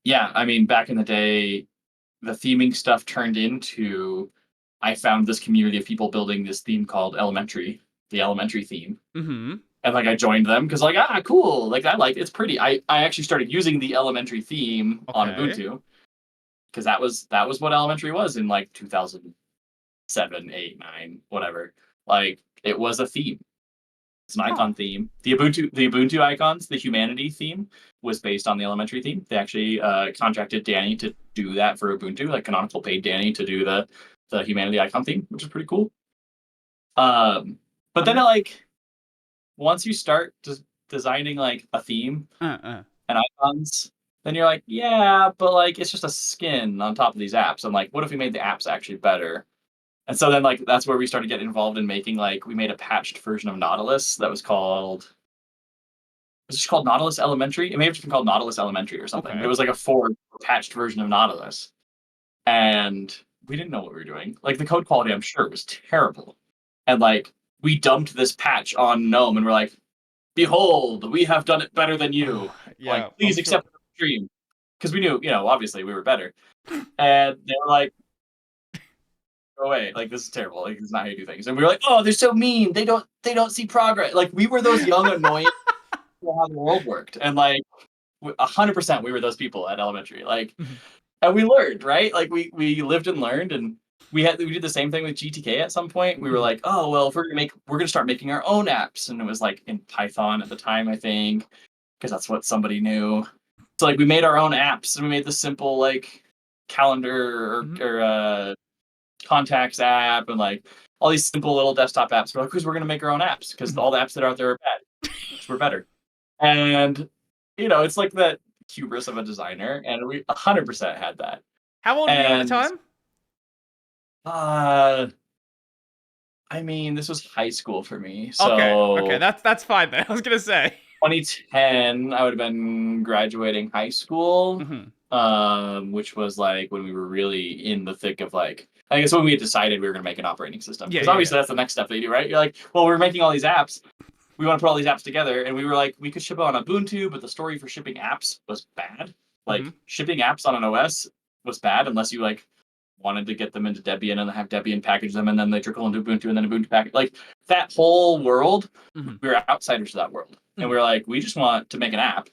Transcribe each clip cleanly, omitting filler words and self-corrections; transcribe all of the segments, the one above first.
yeah, I mean, back in the day, the theming stuff turned into I found this community of people building this theme called Elementary, the Elementary theme. Mm-hmm. And like I joined them because like cool, like I like it's pretty. I actually started using the Elementary theme on Okay. Ubuntu because that was what Elementary was in like 2007, 8, 9, whatever. Like it was a theme. It's an Huh. icon theme. The Ubuntu icons, the humanity theme was based on the Elementary theme. They actually contracted Danny to do that for Ubuntu. Like Canonical paid Danny to do the humanity icon theme, which is pretty cool. But I'm then gonna. like once you start designing like a theme Uh. and icons, then you're like, yeah, but like it's just a skin on top of these apps. I'm like, what if we made the apps actually better? And so then like that's where we started getting involved in making like we made a patched version of Nautilus that was just called Nautilus Elementary. It may have just been called Nautilus Elementary or something, but it Okay. was like a four patched version of Nautilus. And we didn't know what we were doing. Like the code quality, I'm sure, was terrible. And like we dumped this patch on GNOME and we're like, behold, we have done it better than you. Like, Yeah, I'm please sure. accept the stream. Because we knew, obviously we were better. And they were like, go away. Like, this is terrible. Like, this is not how you do things. And we were like, oh, they're so mean. They don't see progress. Like, we were those young, annoying people how the world worked. And like 100% we were those people at elementary. Like, and we learned, right? Like we lived and learned, and we did the same thing with GTK at some point. We were like, oh well, if we're gonna start making our own apps, and it was like in Python at the time, I think, because that's what somebody knew. So like we made our own apps, and we made the simple like calendar Mhm. or contacts app, and like all these simple little desktop apps. We're like, because we're gonna make our own apps, because Mhm. all the apps that are out there are bad, because we're better. And it's like that hubris of a designer, and we 100% had that. How old were you at the And time? uh, I mean, this was high school for me, Okay. Okay. so That's fine then. I was gonna say. 2010, I would have been graduating high school, Hmm. which was like when we were really in the thick of like, I guess when we had decided we were going to make an operating system, Yeah. because Yeah. obviously that's the next step that you do, right? You're like, well, we're making all these apps, we want to put all these apps together, and we were like, we could ship it on Ubuntu, but the story for shipping apps was bad. Hmm. Like shipping apps on an OS was bad unless you like wanted to get them into Debian and have Debian package them, and then they trickle into Ubuntu and then Ubuntu package. Like that whole world, Hmm. we were outsiders to that world, and we Hmm. were like, we just want to make an app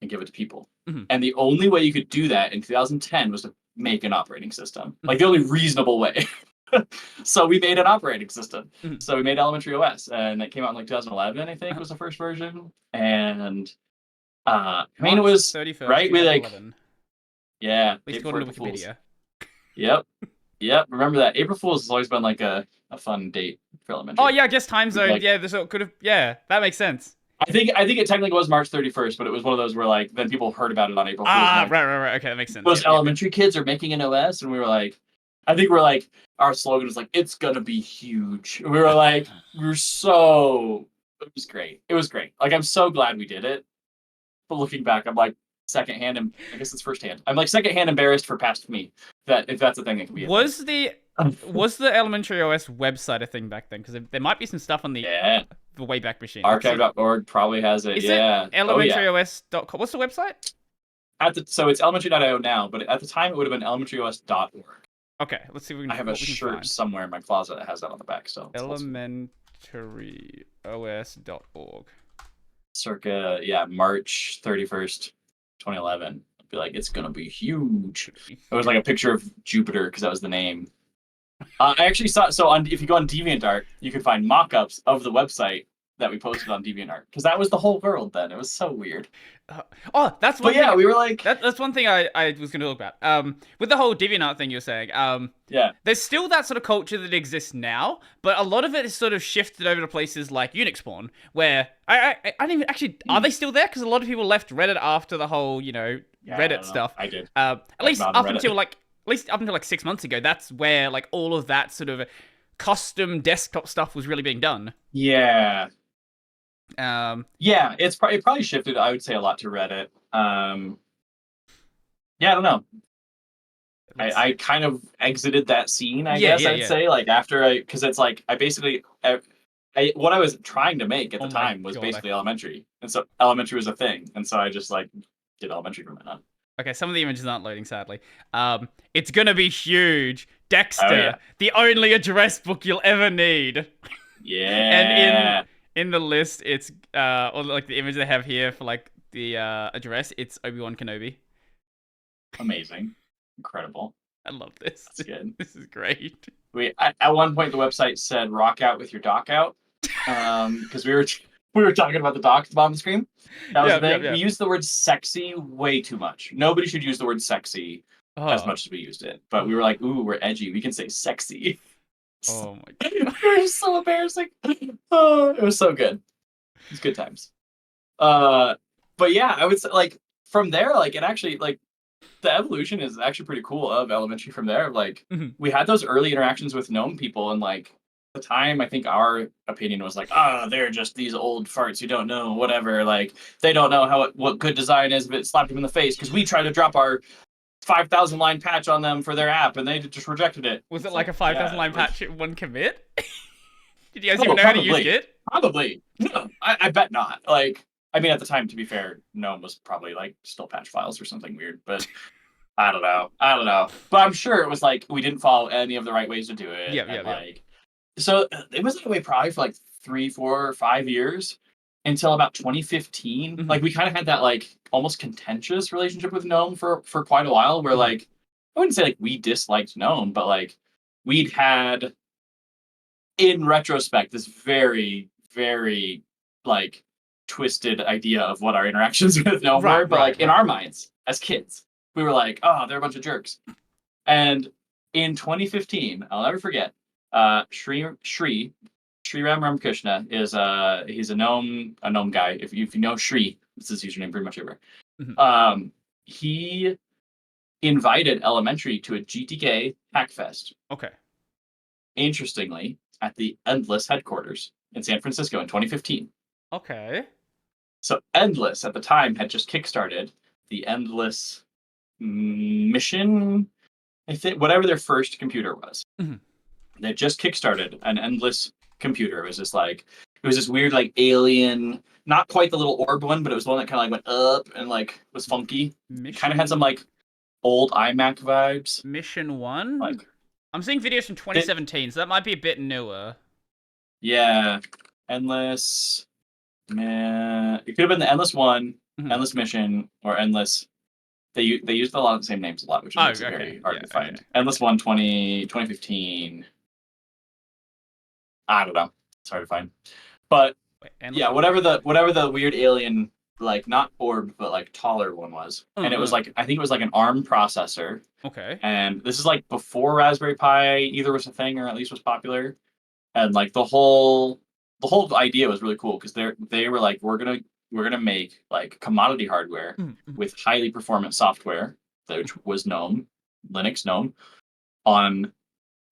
and give it to people. Hmm. And the only way you could do that in 2010 was to make an operating system, like Hmm. the only reasonable way. So we made an operating system. Hmm. So we made Elementary OS, and it came out in like 2011, I think, Uh-huh. was the first version. And I mean, it March was 31st, right. We like, 2011. yeah, At day least before according to April Fools. Wikipedia. Yep, yep. Remember that April Fools has always been like a fun date for Oh Elementary. yeah, I guess time We'd zone. like, Yeah, this could have. Yeah, that makes sense. I think it technically was March 31st, but it was one of those where like then people heard about it on April Fools and Ah, like right, right, right. Okay, that makes sense. those Yep, yep, yep. elementary kids are making an OS, and we were like, I think we're like, our slogan was like, it's gonna be huge. We were like, we were so, it was great. It was great. Like, I'm so glad we did it. But looking back, I'm like, secondhand, and I guess it's firsthand. I'm like secondhand embarrassed for past me. That if that's a thing that can be a thing. Was the was the Elementary OS website a thing back then? Because there might be some stuff on Yeah. the Wayback Machine. Let's see. Archive.org probably has it. Is it Yeah. Oh yeah. elementaryos.com? What's the website? So it's elementary.io now, but at the time it would have been elementaryos.org. Okay, let's see I have a what we can shirt find. somewhere in my closet that has that on the back. So it's also Elementaryos.org. circa March 31st, 2011. I'd be like, it's gonna be huge. It was like a picture of Jupiter because that was the name. I actually saw if you go on DeviantArt, you can find mock-ups of the website that we posted on DeviantArt because that was the whole world then. It was so weird. Uh, oh, that's But one thing. yeah, we were like, That's one thing I was going to talk about. With the whole DeviantArt thing you're saying, yeah, there's still that sort of culture that exists now, but a lot of it is sort of shifted over to places like Unix Spawn, where I don't even actually are they still there? Because a lot of people left Reddit after the whole yeah, I Reddit don't know. stuff. I did. At I'm least not on up Reddit. until like 6 months ago, that's where like all of that sort of custom desktop stuff was really being done. Yeah, Um, yeah. It probably shifted. I would say a lot to Reddit. Yeah, I don't know. let's I kind of exited that scene, I yeah guess yeah I'd yeah. say, like after because it's like I basically what I was trying to make at Oh the my time was god, basically elementary, and so elementary was a thing, and so I just like did elementary from then on. Okay, some of the images aren't loading, sadly. It's gonna be huge. Oh yeah, Dexter, the only address book you'll ever need. And yeah, in the list, it's or like the image they have here for like the address, it's Obi-Wan Kenobi. amazing, incredible. I love this. That's good. This is great. We at one point the website said "rock out with your dock out," because we were talking about the dock at the bottom of the screen. That was the Yeah, yeah, thing. yeah. We used the word "sexy" way too much. Nobody should use the word "sexy" as Oh, much as we used it. But we were like, "Ooh, we're edgy. We can say sexy." oh my It god. was so embarrassing. Oh, it was so good. It was good times. Uh, but yeah, I would say like from there, like it actually like the evolution is actually pretty cool of elementary from there. Like Mhm. we had those early interactions with gnome people and like the time I think our opinion was like, they're just these old farts who don't know whatever. Like they don't know what good design is if it slapped them in the face because we tried to drop our 5,000 line patch on them for their app and they just rejected it. Was it It's like like, a 5,000 yeah, line like patch in one commit? Did you guys even oh, know how to use probably. Git? Probably. No, I bet not. Like, I mean, at the time, to be fair, GNOME was probably like still patch files or something weird, but I don't know. I don't know. But I'm sure it was like we didn't follow any of the right ways to do it. Yeah, yeah, And yeah. like, so it was that way probably for like 3, 4, 5 years until about 2015. Mhm, Like, we kind of had that like almost contentious relationship with GNOME for quite a while where mhm. like, I wouldn't say like we disliked GNOME, but like we'd had in retrospect, this very, very like twisted idea of what our interactions with Gnome were. Right, But like right, in right. our minds as kids, we were like, oh, they're a bunch of jerks. And in 2015, I'll never forget, Sri Ram Ramakrishna is he's a gnome guy. If you know Shri, it's his username pretty much everywhere. Mhm. He invited elementary to a GTK Hackfest. Okay. Interestingly, at the Endless headquarters in San Francisco in 2015. Okay. So Endless at the time had just kickstarted the Endless mission, I think, whatever their first computer was. Mhm. They just kickstarted an Endless computer. It was this weird like alien, not quite the little orb one, but it was the one that kind of like went up and like was funky. It kind of had some Mission like old iMac vibes. Mission 1? Like I'm seeing videos from it, 2017, so that might be a bit newer. yeah, Endless. Man, it could have been the Endless One, Mhm. Endless Mission, or Endless. They used a lot of the same names a lot, which Oh, makes it okay. very hard Yeah, to okay. find. Endless Okay. One 2015. I don't know. It's hard to find. But Wait, Endless yeah, One whatever 2015. the weird alien, like not orb, but like taller one was. And it was Uh-uh. like I think it was like an ARM processor. Okay. And this is like before Raspberry Pi either was a thing or at least was popular. And like the whole idea was really cool because they were like we're gonna make like commodity hardware Mhm, mhm, with highly performant software, which was GNOME, Linux GNOME, on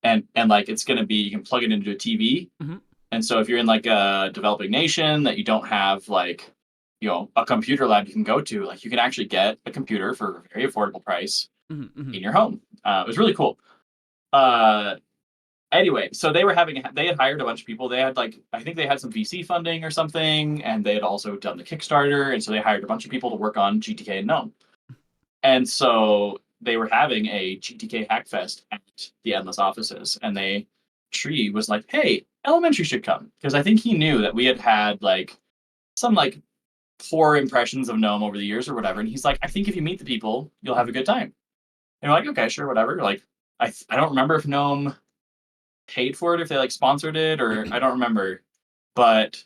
and like it's gonna be you can plug it into a TV. mhm, And so if you're in like a developing nation that you don't have like a computer lab you can go to, like you can actually get a computer for a very affordable price mhm, in mhm. your home. It was really cool. Uh, Anyway, so they had hired a bunch of people. They had like I think they had some VC funding or something, and they had also done the Kickstarter, and so they hired a bunch of people to work on GTK and GNOME. And so they were having a GTK Hackfest at the Endless offices, and Tree was like, "Hey, Elementary should come," because I think he knew that we had had like some like poor impressions of GNOME over the years or whatever, and he's like, "I think if you meet the people, you'll have a good time." And we're like, "Okay, sure, whatever." Like, I don't remember if GNOME paid for it, if they like sponsored it, or I don't remember. But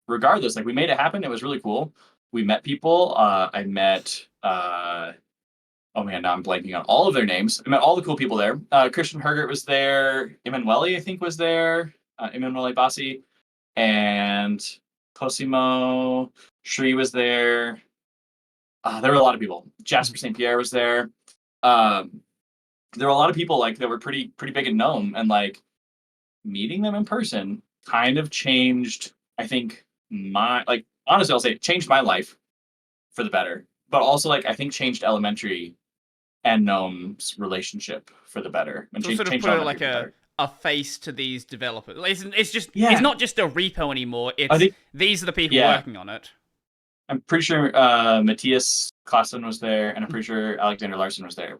regardless, like we made it happen. It was really cool. We met people. I met oh man, now I'm blanking on all of their names. I met all the cool people there. Christian Hergert was there. Emanuele, I think, was there. Emanuele Bassi and Cosimo. Shri was there. There were a lot of people. Jasper St. Pierre was there. Um, there were a lot of people like that were pretty big in Gnome, and like meeting them in person kind of changed, I think, my like honestly, I'll say it changed my life for the better. But also like I think changed elementary and Gnome's relationship for the better. And So sort of changed put it elementary like for the better. a face to these developers. It's just it's Yeah. not just a repo anymore. I It's think these are the people yeah. working on it. I'm pretty sure Matthias Klassen was there, and I'm pretty sure Alexander Larson was there.